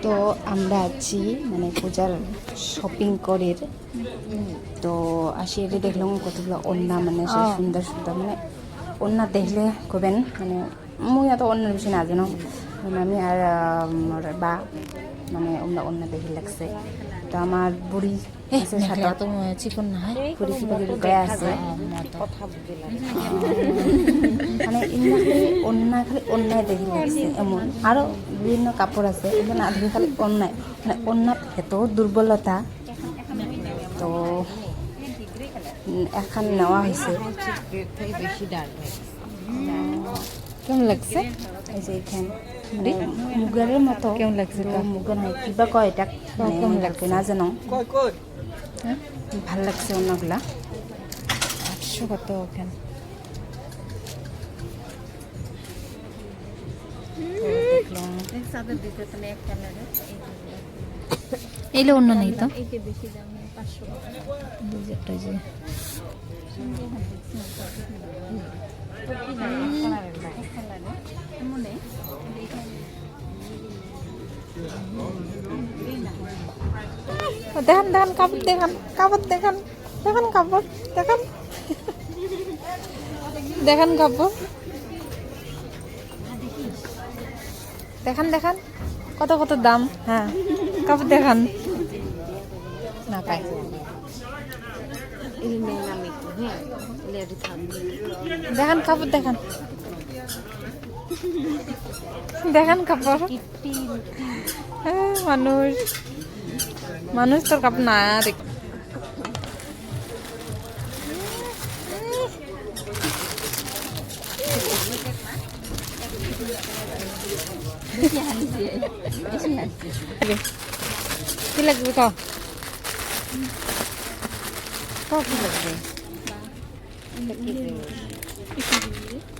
তো আমরা আছি মানে পূজার শপিং করে তো আসি এটি দেখলাম কতগুলো ওড়না মানে সেই সুন্দর সুন্দর মানে ওড়না দেখলে কবেন মানে মুই এত অন্য বেশি না জানো মানে আমি আর আমার বা মানে ওড়না দেখে লাগছে তো আমার বুড়ি আছে সাথে তো চিকন না হয় বুড়ি কিবাকি লুকাই আছে মানে ইন্না খালি অন্যায় দেখি লাগছে এমন আরও বিভিন্ন কাপড় আছে এগুলো না দেখি খালি অন্যায় মানে অন্যায় এত দুর্বলতা তো এখন নেওয়া হয়েছে কেমন লাগছে এই যে এখান মানে মুগারের মতো কেমন লাগছে তো মুগার হয় কিবা কয় এটা কেমন লাগবে না জানো ভাল লাগছে অন্যগুলা 800 কত ওখানে এলে অন্য নেই তো দেখান দেখান কাপড় দেখান কাপড় দেখান দেখান কাপড় দেখান দেখান কাপড় দেখান দেখান কত কত দাম হ্যাঁ কাপড় দেখান না পাই দেখান কাপড় দেখান দেখান কাপড় মানুষ মানুষ তোর কাপড় না দেখ কি লাগবে কি লাগবে